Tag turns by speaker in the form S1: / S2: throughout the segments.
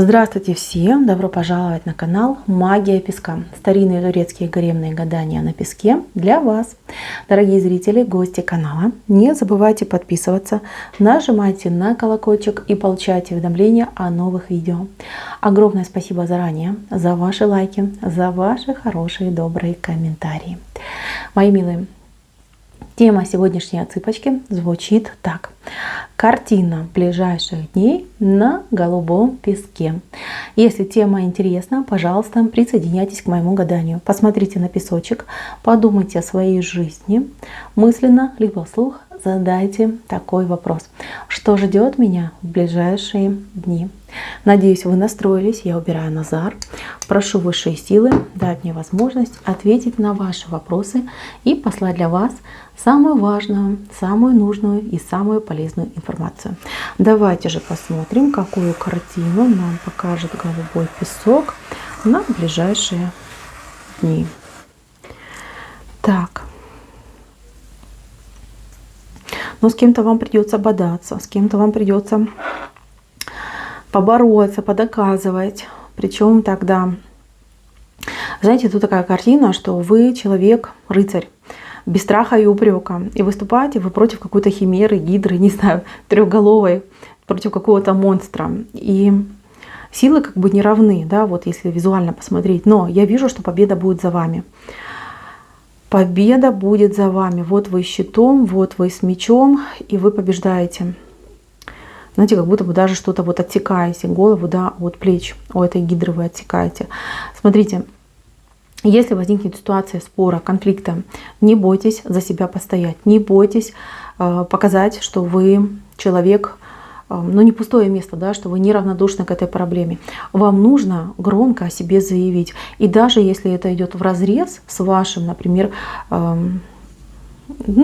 S1: Здравствуйте всем! Добро пожаловать на канал Магия Песка. Старинные турецкие гаремные гадания на песке для вас. Дорогие зрители, гости канала, не забывайте подписываться, нажимайте на колокольчик и получайте уведомления о новых видео. Огромное спасибо заранее за ваши лайки, за ваши хорошие добрые комментарии. Мои милые, тема сегодняшней отсыпочки звучит так. Картина ближайших дней на голубом песке. Если тема интересна, пожалуйста, присоединяйтесь к моему гаданию. Посмотрите на песочек, подумайте о своей жизни, мысленно либо вслух задайте такой вопрос. Что ждет меня в ближайшие дни? Надеюсь, вы настроились. Я убираю Назар. Прошу высшие силы дать мне возможность ответить на ваши вопросы и послать для вас самую важную, самую нужную и самую полезную информацию. Давайте же посмотрим, какую картину нам покажет голубой песок на ближайшие дни. Так. Но с кем-то вам придется бодаться, с кем-то вам придется побороться, подоказывать. Причем тогда, знаете, тут такая картина, что вы человек, рыцарь, без страха и упрека. И выступаете вы против какой-то химеры, гидры, не знаю, трехголовой, против какого-то монстра. И силы как бы не равны, да, вот если визуально посмотреть. Но я вижу, что победа будет за вами. Победа будет за вами. Вот вы с щитом, вот вы с мечом, и вы побеждаете. Знаете, как будто бы даже что-то вот отсекаете, голову, да, от плеч, у этой гидры вы отсекаете. Смотрите, если возникнет ситуация спора, конфликта, не бойтесь за себя постоять, не бойтесь показать, что вы человек, ну не пустое место, да, что вы неравнодушны к этой проблеме. Вам нужно громко о себе заявить. И даже если это идет вразрез с вашим, например,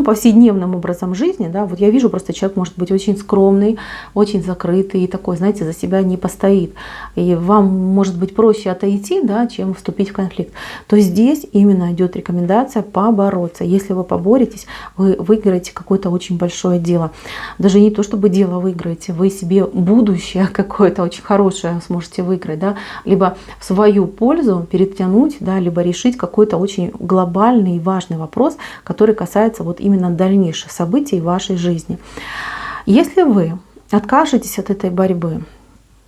S1: повседневным образом жизни, да, вот я вижу, просто человек может быть очень скромный, очень закрытый и такой, знаете, за себя не постоит. И вам может быть проще отойти, да, чем вступить в конфликт. То здесь именно идет рекомендация побороться. Если вы поборетесь, вы выиграете какое-то очень большое дело. Даже не то, чтобы дело выиграете, вы себе будущее какое-то очень хорошее сможете выиграть, да, либо в свою пользу перетянуть, да, либо решить какой-то очень глобальный и важный вопрос, который касается вот именно дальнейших событий в вашей жизни. Если вы откажетесь от этой борьбы,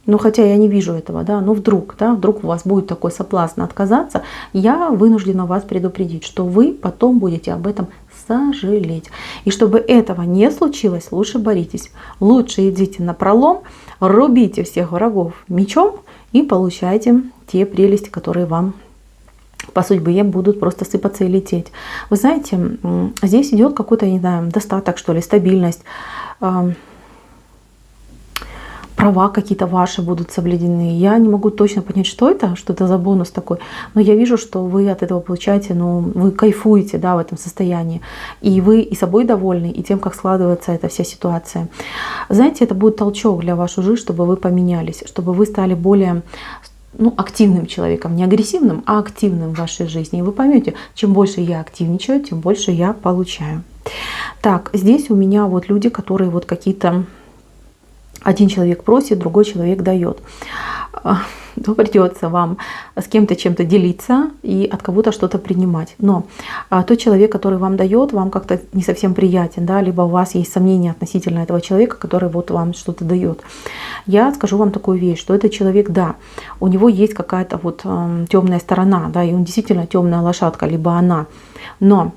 S1: ну хотя я не вижу этого, да, но вдруг у вас будет такой соблазн отказаться, я вынуждена вас предупредить, что вы потом будете об этом сожалеть. И чтобы этого не случилось, лучше боритесь. Лучше идите напролом, рубите всех врагов мечом и получайте те прелести, которые вам по судьбе будут просто сыпаться и лететь. Вы знаете, здесь идет какой-то, не знаю, достаток, что ли, стабильность, права какие-то ваши будут соблюдены. Я не могу точно понять, что это за бонус такой, но я вижу, что вы от этого получаете, вы кайфуете, да, в этом состоянии. И вы и собой довольны, и тем, как складывается эта вся ситуация. Знаете, это будет толчок для вашей жизни, чтобы вы поменялись, чтобы вы стали более активным человеком, не агрессивным, а активным в вашей жизни. И вы поймете, чем больше я активничаю, тем больше я получаю. Так, здесь у меня вот люди, которые вот какие-то... Один человек просит, другой человек дает. То придется вам с кем-то чем-то делиться и от кого-то что-то принимать. Но тот человек, который вам дает, вам как-то не совсем приятен, да, либо у вас есть сомнения относительно этого человека, который вот вам что-то дает. Я скажу вам такую вещь, что этот человек, да, у него есть какая-то вот темная сторона, да, и он действительно темная лошадка, либо она. Но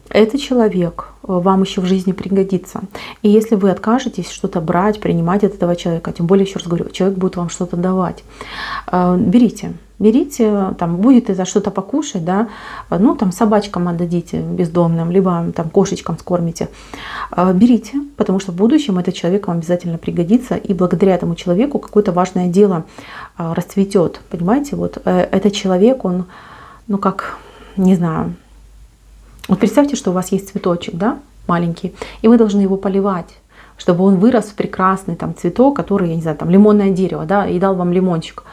S1: этот человек вам еще в жизни пригодится. И если вы откажетесь что-то брать, принимать от этого человека, тем более, еще раз говорю, человек будет вам что-то давать, берите, там будет это что-то покушать, да, там собачкам отдадите бездомным, либо там кошечкам скормите. Берите, потому что в будущем этот человек вам обязательно пригодится, и благодаря этому человеку какое-то важное дело расцветет. Понимаете, вот этот человек, он, как, не знаю, вот представьте, что у вас есть цветочек, да, маленький, и вы должны его поливать, чтобы он вырос в прекрасный там цветок, который, я не знаю, там лимонное дерево, да, и дал вам лимончик.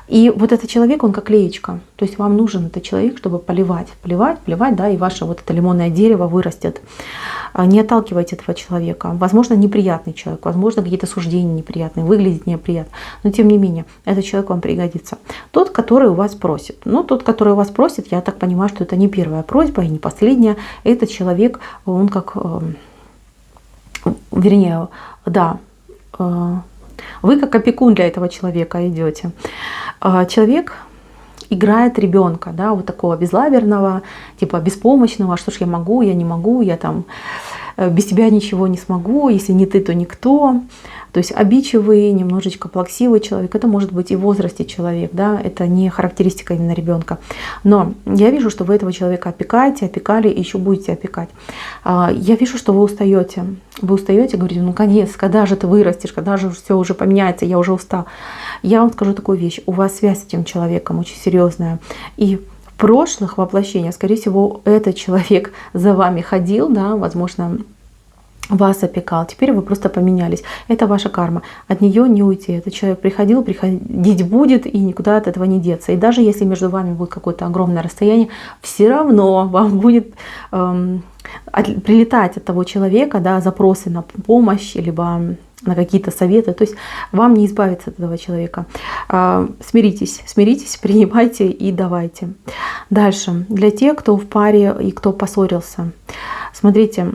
S1: И вот этот человек, он как леечка. То есть вам нужен этот человек, чтобы поливать, поливать, поливать, да, и ваше вот это лимонное дерево вырастет. Не отталкивайте этого человека. Возможно, неприятный человек, возможно, какие-то суждения неприятные, выглядит неприятно. Но тем не менее, этот человек вам пригодится. Тот, который у вас просит. Ну, тот, который у вас просит, я так понимаю, что это не первая просьба и не последняя. Этот человек, он как, вернее, да, вы как опекун для этого человека идете. Человек играет ребенка, да, вот такого безлаберного, типа беспомощного, что ж я могу, я не могу, я там без тебя ничего не смогу, если не ты, то никто. То есть обидчивый, немножечко плаксивый человек. Это может быть и в возрасте человек, да, это не характеристика именно ребенка. Но я вижу, что вы этого человека опекаете, опекали и еще будете опекать. Я вижу, что вы устаете. Вы устаете, говорите, ну конец, когда же ты вырастешь, когда же все уже поменяется, я уже устал. Я вам скажу такую вещь, у вас связь с этим человеком очень серьезная. И в прошлых воплощениях, скорее всего, этот человек за вами ходил, да, возможно, вас опекал. Теперь вы просто поменялись. Это ваша карма. От нее не уйти. Этот человек приходил, приходить будет, и никуда от этого не деться. И даже если между вами будет какое-то огромное расстояние, все равно вам будет прилетать от того человека, да, запросы на помощь, либо на какие-то советы. То есть вам не избавиться от этого человека. Смиритесь, смиритесь, принимайте и давайте. Дальше. Для тех, кто в паре и кто поссорился. Смотрите,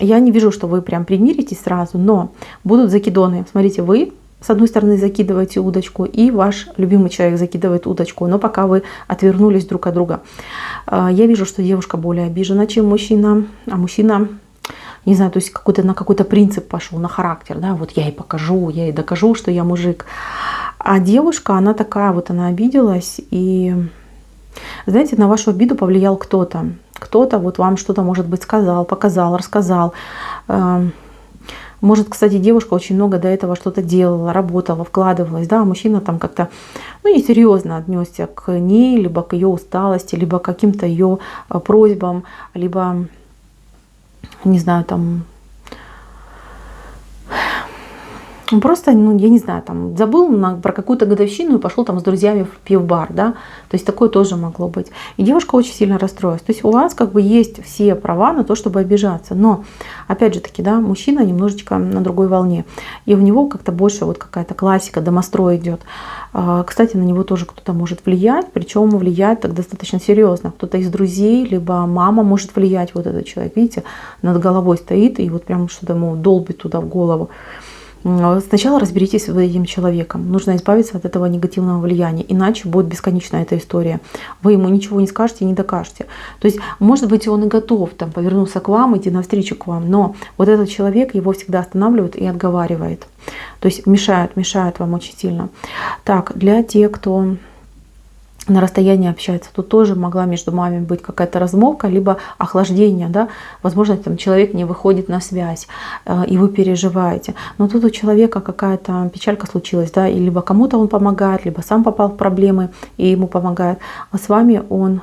S1: я не вижу, что вы прям примиритесь сразу, но будут закидоны. Смотрите, вы с одной стороны закидываете удочку, и ваш любимый человек закидывает удочку, но пока вы отвернулись друг от друга. Я вижу, что девушка более обижена, чем мужчина, а мужчина, не знаю, то есть на какой-то принцип пошел, на характер, да, вот я ей покажу, я ей докажу, что я мужик. А девушка, она такая вот, она обиделась, и, знаете, на вашу обиду повлиял кто-то. Кто-то вот вам что-то, может быть, сказал, показал, рассказал. Может, кстати, девушка очень много до этого что-то делала, работала, вкладывалась, да, а мужчина там как-то, ну, несерьезно отнесся к ней, либо к ее усталости, либо к каким-то ее просьбам, либо, не знаю, там, просто, ну, я не знаю, там, забыл про какую-то годовщину и пошел там с друзьями в пивбар, да, то есть такое тоже могло быть. И девушка очень сильно расстроилась. То есть у вас как бы есть все права на то, чтобы обижаться, но, опять же таки, да, мужчина немножечко на другой волне, и у него как-то больше вот какая-то классика, домострой идет. Кстати, на него тоже кто-то может влиять, причем влияет так достаточно серьезно. Кто-то из друзей, либо мама может влиять, вот этот человек, видите, над головой стоит и вот прям что-то ему долбит туда в голову. Сначала разберитесь с этим человеком. Нужно избавиться от этого негативного влияния, иначе будет бесконечная эта история. Вы ему ничего не скажете и не докажете. То есть, может быть, он и готов там повернуться к вам, идти навстречу к вам, но вот этот человек его всегда останавливает и отговаривает. То есть мешает вам очень сильно. Так, для тех, кто на расстоянии общается, тут тоже могла между вами быть какая-то размолвка, либо охлаждение, да, возможно, там человек не выходит на связь, и вы переживаете, но тут у человека какая-то печалька случилась, да, и либо кому-то он помогает, либо сам попал в проблемы, и ему помогает, а с вами он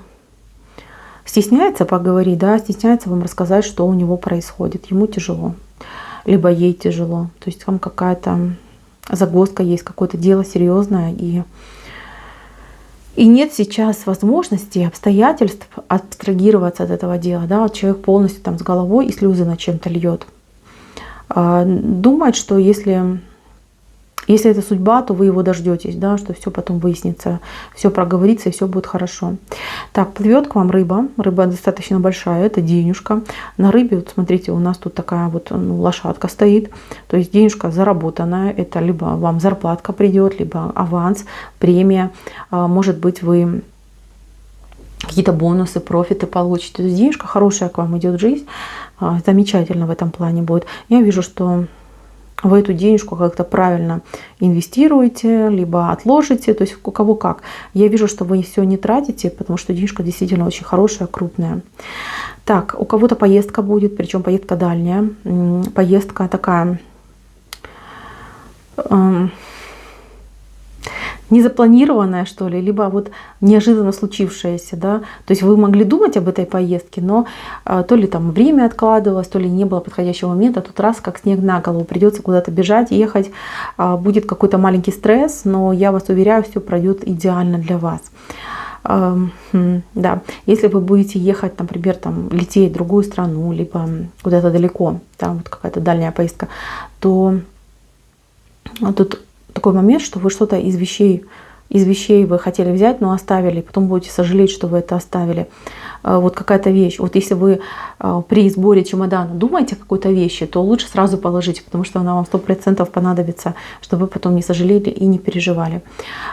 S1: стесняется поговорить, да, стесняется вам рассказать, что у него происходит, ему тяжело, либо ей тяжело, то есть там какая-то загвоздка есть, какое-то дело серьезное, и нет сейчас возможности, обстоятельств абстрагироваться от этого дела. Да? Вот человек полностью там с головой и слезы на чем-то льет. Думает, что если это судьба, то вы его дождетесь, да, что все потом выяснится, все проговорится и все будет хорошо. Так, плывет к вам рыба. Рыба достаточно большая, это денежка. На рыбе, вот смотрите, у нас тут такая вот лошадка стоит. То есть денежка заработанная. Это либо вам зарплатка придет, либо аванс, премия. Может быть, вы какие-то бонусы, профиты получите. То есть денежка хорошая к вам идет, жизнь. Замечательно в этом плане будет. Я вижу, что вы эту денежку как-то правильно инвестируете, либо отложите, то есть у кого как. Я вижу, что вы все не тратите, потому что денежка действительно очень хорошая, крупная. Так, у кого-то поездка будет, причем поездка дальняя, поездка такая, незапланированное, что ли, либо вот неожиданно случившееся, да. То есть вы могли думать об этой поездке, но то ли там время откладывалось, то ли не было подходящего момента, тут раз как снег на голову, придется куда-то бежать, ехать, будет какой-то маленький стресс, но я вас уверяю, все пройдет идеально для вас. Да, если вы будете ехать, например, там, лететь в другую страну, либо куда-то далеко, там вот какая-то дальняя поездка, то тут такой момент, что вы что-то из вещей вы хотели взять, но оставили, потом будете сожалеть, что вы это оставили. Вот какая-то вещь. Вот если вы при сборе чемодана думаете о какой-то вещи, то лучше сразу положите, потому что она вам 100% понадобится, чтобы вы потом не сожалели и не переживали.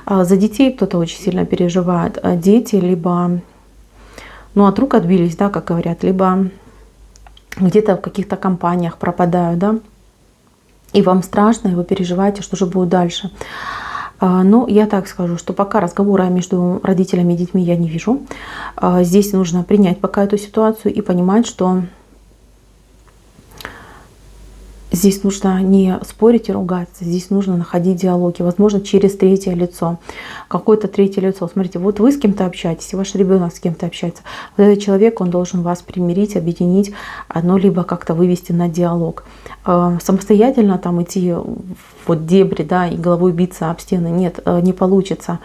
S1: За детей кто-то очень сильно переживает. Дети либо от рук отбились, да, как говорят, либо где-то в каких-то компаниях пропадают, да, и вам страшно, и вы переживаете, что же будет дальше. Но я так скажу, что пока разговора между родителями и детьми я не вижу. Здесь нужно принять пока эту ситуацию и понимать, что здесь нужно не спорить и ругаться, здесь нужно находить диалоги, возможно, через третье лицо. Какое-то третье лицо. Смотрите, вот вы с кем-то общаетесь, и ваш ребенок с кем-то общается. Вот этот человек, он должен вас примирить, объединить, либо как-то вывести на диалог. Самостоятельно там идти в дебри, да, и головой биться об стены, нет, не получится.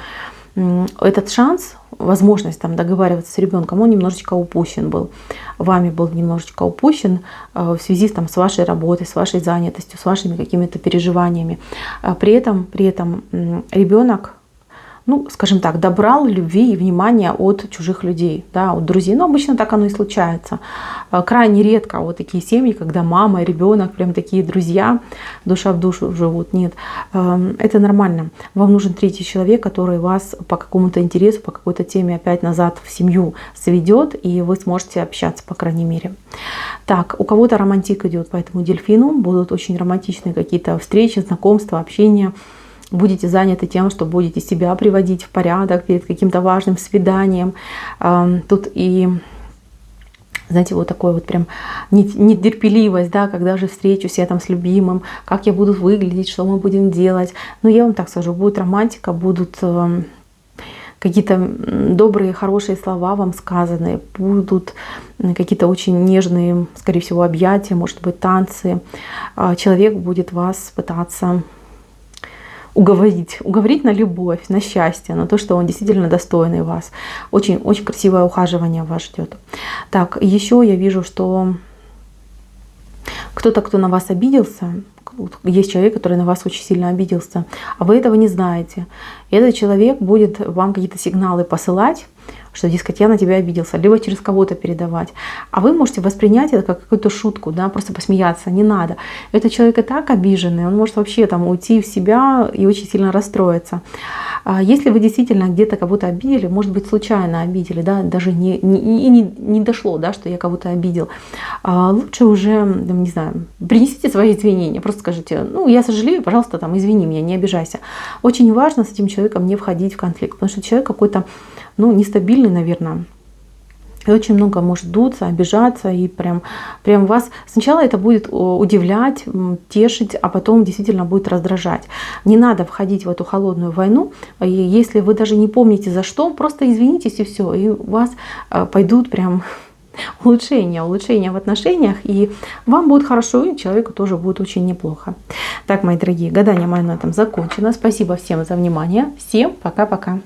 S1: Этот шанс, возможность там договариваться с ребенком, он немножечко упущен был. Вами был немножечко упущен в связи там, с вашей работой, с вашей занятостью, с вашими какими-то переживаниями. При этом ребенок, скажем так, добрал любви и внимания от чужих людей, да, от друзей. Но обычно так оно и случается. Крайне редко вот такие семьи, когда мама и ребенок прям такие друзья, душа в душу живут. Нет, это нормально. Вам нужен третий человек, который вас по какому-то интересу, по какой-то теме опять назад в семью сведет, и вы сможете общаться, по крайней мере. Так, у кого-то романтик идет по этому дельфину, будут очень романтичные какие-то встречи, знакомства, общения. Будете заняты тем, что будете себя приводить в порядок перед каким-то важным свиданием. Тут и, знаете, вот такой вот прям нетерпеливость, да, когда же встречусь я там с любимым, как я буду выглядеть, что мы будем делать. Но я вам так скажу, будет романтика, будут какие-то добрые, хорошие слова вам сказаны, будут какие-то очень нежные, скорее всего, объятия, может быть, танцы. Человек будет вас пытаться уговорить на любовь, на счастье, на то, что он действительно достойный вас. Очень, очень красивое ухаживание вас ждет. Так, еще я вижу, что кто-то, кто на вас обиделся, есть человек, который на вас очень сильно обиделся, а вы этого не знаете. И этот человек будет вам какие-то сигналы посылать, что, дескать, я на тебя обиделся, либо через кого-то передавать. А вы можете воспринять это как какую-то шутку, да, просто посмеяться, не надо. Этот человек и так обиженный, он может вообще там уйти в себя и очень сильно расстроиться. Если вы действительно где-то кого-то обидели, может быть, случайно обидели, да, даже не дошло, да, что я кого-то обидел, лучше уже, не знаю, принесите свои извинения, просто скажите, я сожалею, пожалуйста, там, извини меня, не обижайся. Очень важно с этим человеком не входить в конфликт, потому что человек какой-то, нестабильный, наверное, и очень много может дуться, обижаться, и прям вас сначала это будет удивлять, тешить, а потом действительно будет раздражать. Не надо входить в эту холодную войну, и если вы даже не помните за что, просто извинитесь и все, и у вас пойдут прям улучшения в отношениях, и вам будет хорошо, и человеку тоже будет очень неплохо. Так, мои дорогие, гадание мое на этом закончено. Спасибо всем за внимание. Всем пока-пока.